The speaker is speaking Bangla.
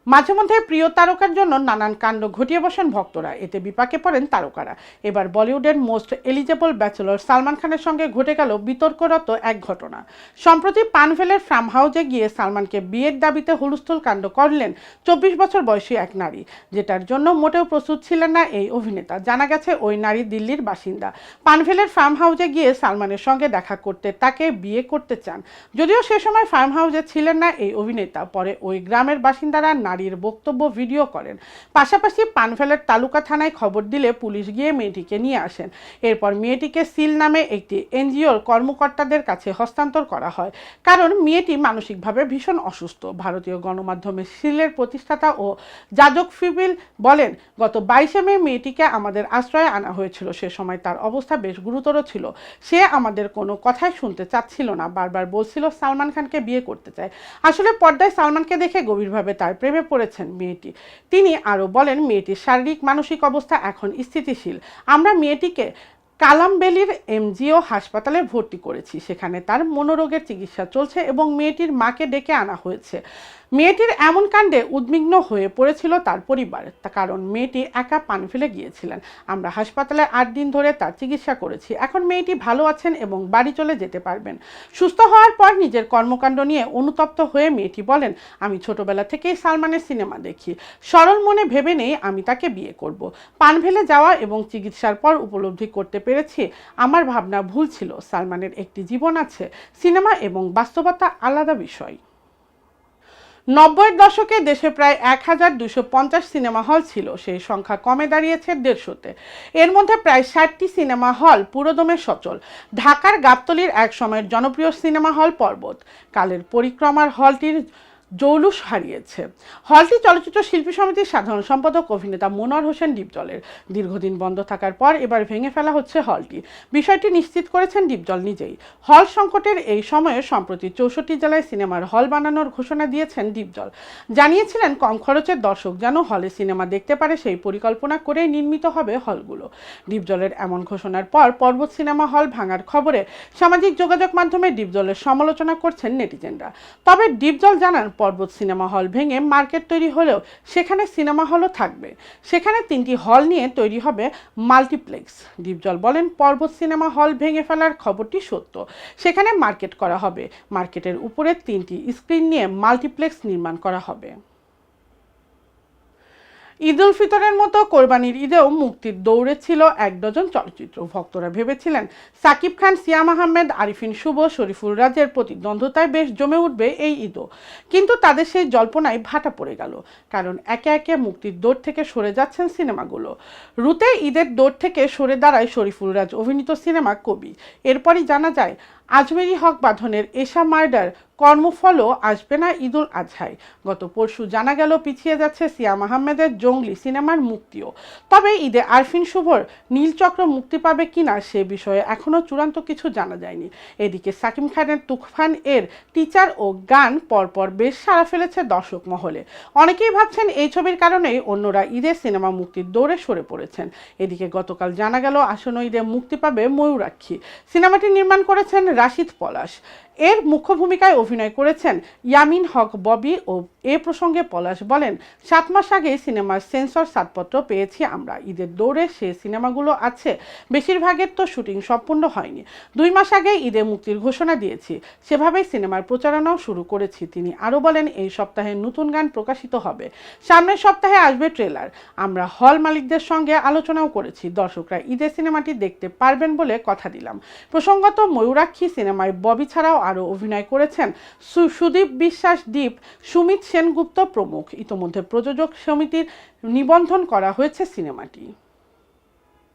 মাঝে মধ্যে প্রিয় তারকার জন্য নানান কাণ্ড ঘটিয়ে বসেন ভক্তরা, এতে বিপাকে পড়েন তারকারা। এবার বলিউডের মোস্ট এলিজেবল ব্যাচেলর সালমান খানের সঙ্গে ঘটে গেল বিতর্করত এক ঘটনা। সম্প্রতি পানভেলের ফার্ম হাউসে গিয়ে সালমানকে বিয়ের দাবিতে হুলস্থুল কাণ্ড করলেন 24 বছর বয়সী এক নারী, যেটার জন্য মোটেও প্রস্তুত ছিলেন না এই অভিনেতা। জানা গেছে ওই নারী দিল্লির বাসিন্দা। পানভেলের ফার্ম হাউসে গিয়ে সালমানের সঙ্গে দেখা করতে তাকে বিয়ে করতে চান। যদিও সে সময় ফার্ম হাউসে ছিলেন না এই অভিনেতা। পরে ওই গ্রামের বাসিন্দারা নারীর বক্তব্য ভিডিও করেন। পাশাপাশি পানভেলের তালুকা থানায় খবর দিলে পুলিশ গিয়ে মেয়েটিকে নিয়ে আসেন। এরপর মেয়েটিকে সিল নামে একটি এনজিওর কর্মকর্তাদের কাছে হস্তান্তর করা হয়, কারণ মেয়েটি মানসিকভাবে ভীষণ অসুস্থ। ভারতীয় গণমাধ্যমে সিলের প্রতিষ্ঠাতা ও যাজক ফিবিল বলেন, গত 22 মে মেয়েটিকে আমাদের আশ্রয়ে আনা হয়েছিল। সে সময় তার অবস্থা বেশ গুরুতর ছিল। সে আমাদের কোনো কথাই শুনতে চাচ্ছিল না, বারবার বলছিল সালমান খানকে বিয়ে করতে চায়। আসলে পর্দায় সালমানকে দেখে গভীরভাবে তার প্রেমে পড়েছেন মেয়েটি। তিনি আরও বলেন, মেয়েটির শারীরিক মানসিক অবস্থা এখন স্থিতিশীল। আমরা মেয়েটিকে কালামবেলির এমজিও হাসপাতালে ভর্তি করেছি। সেখানে তার মনোরোগের চিকিৎসা চলছে এবং মেয়েটির মাকে ডেকে আনা হয়েছে। মেয়েটির এমন কাণ্ডে উদ্বিগ্ন হয়ে পড়েছিল তার পরিবার, কারণ মেয়েটি একা পানভেলে গিয়েছিলেন। আমরা হাসপাতালে 8 দিন ধরে তার চিকিৎসা করেছি। এখন মেয়েটি ভালো আছেন এবং বাড়ি চলে যেতে পারবেন। সুস্থ হওয়ার পর নিজের কর্মকাণ্ড নিয়ে অনুতপ্ত হয়ে মেয়েটি বলেন, আমি ছোটবেলা থেকেই সালমানের সিনেমা দেখি। সরল মনে ভেবে নেই আমি তাকে বিয়ে করব। পানভেলে যাওয়া এবং চিকিৎসার পর উপলব্ধি করতে পেরেছি আমার ভাবনা ভুল ছিল। সালমানের একটি জীবন আছে। সিনেমা এবং বাস্তবতা আলাদা বিষয়। 90-এর দশকে দেশে প্রায় 1250 সিনেমা হল ছিল। সেই সংখ্যা কমে দাঁড়িয়েছে 150-তে। এর মধ্যে প্রায় 60টি সিনেমা হল পুরোদমে সচল। ঢাকার গাবতলীর এক সময়ের জনপ্রিয় সিনেমা হল পর্বত কালের পরিক্রমার হলটির জৌলুস হারিয়েছে। হলটি চলচ্চিত্র শিল্পী সমিতির সাধারণ সম্পাদক অভিনেতা মনোয়ার হোসেন ডিপজলের। দীর্ঘদিন বন্ধ থাকার পর এবার ভেঙে ফেলা হচ্ছে হলটি। বিষয়টি নিশ্চিত করেছেন ডিপজল নিজেই। হল সংকটের এই সময়ে সম্প্রতি 64 জেলায় সিনেমার হল বানানোর ঘোষণা দিয়েছেন ডিপজল। জানিয়েছিলেন, কম খরচের দর্শক যেন হলে সিনেমা দেখতে পারে সেই পরিকল্পনা করে নির্মিত হবে হলগুলো। ডিপজলের এমন ঘোষণার পর পর্বত সিনেমা হল ভাঙার খবরে সামাজিক যোগাযোগ মাধ্যমে ডিপজলের সমালোচনা করছেন নেটিজেনরা। তবে ডিপজল জানান, পর্বত সিনেমা হল ভেঙে মার্কেট তৈরি হলেও সেখানে সিনেমা হলও থাকবে। সেখানে 3টি হল নিয়ে তৈরি হবে মাল্টিপ্লেক্স। ডিপজল বলেন, পর্বত সিনেমা হল ভেঙে ফেলার খবরটি সত্য। সেখানে মার্কেট করা হবে। মার্কেটের উপরে 3টি স্ক্রিন নিয়ে মাল্টিপ্লেক্স নির্মাণ করা হবে। ঈদ উল ফিতরের মতো কোরবানির ঈদেও মুক্তির দৌড়ে ছিল 1 ডজন চলচ্চিত্র। ভক্তরা ভেবেছিলেন সাকিব খান, সিয়াম আহমেদ, আরিফিন শুভ, শরীফুল রাজের প্রতিদ্বন্দ্বিতায় বেশ জমে উঠবে এই ঈদও। কিন্তু তাদের সেই জল্পনায় ভাটা পড়ে গেল, কারণ একে একে মুক্তির দৌড় থেকে সরে যাচ্ছেন সিনেমাগুলো। রুতে ঈদের দৌড় থেকে সরে দাঁড়ায় শরীফুল রাজ অভিনীত সিনেমা কবি। এরপরই জানা যায় আজমেরি হক বাঁধনের এশা মার্ডার কর্মফলও আসবে না ঈদুল আজহায়। গত পরশু জানা গেল পিছিয়ে যাচ্ছে সিয়াম আহমেদের জঙ্গলি সিনেমার মুক্তিও। তবে ঈদে আরফিন শুভর নীলচক্র মুক্তি পাবে কিনা সে বিষয়ে এখনও চূড়ান্ত কিছু জানা যায়নি। এদিকে সাকিব খানের তুফান এর টিচার ও গান পরপর বেশ সাড়া ফেলেছে দর্শক মহলে। অনেকেই ভাবছেন এই ছবির কারণেই অন্যরা ঈদের সিনেমা মুক্তির দৌড়ে সরে পড়েছেন। এদিকে গতকাল জানা গেল আসন্ন ঈদে মুক্তি পাবে ময়ূরাক্ষী। সিনেমাটি নির্মাণ করেছেন রাশিদ পলাশ। এর মুখ্য ভূমিকায় অভিনয় করেছেন ইয়ামিন হক ববি। ও এ প্রসঙ্গে পলাশ বলেন, 7 মাস আগে সিনেমার সেন্সর ছাড়পত্র পেয়েছি আমরা। ঈদের দৌড়ে সে সিনেমাগুলো আছে, বেশিরভাগের তো শুটিং সম্পূর্ণ হয়নি। 2 মাস আগে ঈদে মুক্তির ঘোষণা দিয়েছি। সেভাবেই সিনেমার প্রচারণাও শুরু করেছি। তিনি আরও বলেন, এই সপ্তাহে নতুন গান প্রকাশিত হবে। সামনের সপ্তাহে আসবে ট্রেলার। আমরা হল মালিকদের সঙ্গে আলোচনাও করেছি। দর্শকরা ঈদের সিনেমাটি দেখতে পারবেন বলে কথা দিলাম। প্রসঙ্গত, ময়ূরাক্ষী সিনেমায় ববি ছাড়াও আরও অভিনয় করেছেন সুদীপ বিশ্বাস, দীপ, সুমিত সেনগুপ্ত প্রমুখ। ইতোমধ্যে প্রযোজক সমিতির নিবন্ধন করা হয়েছে সিনেমাটি।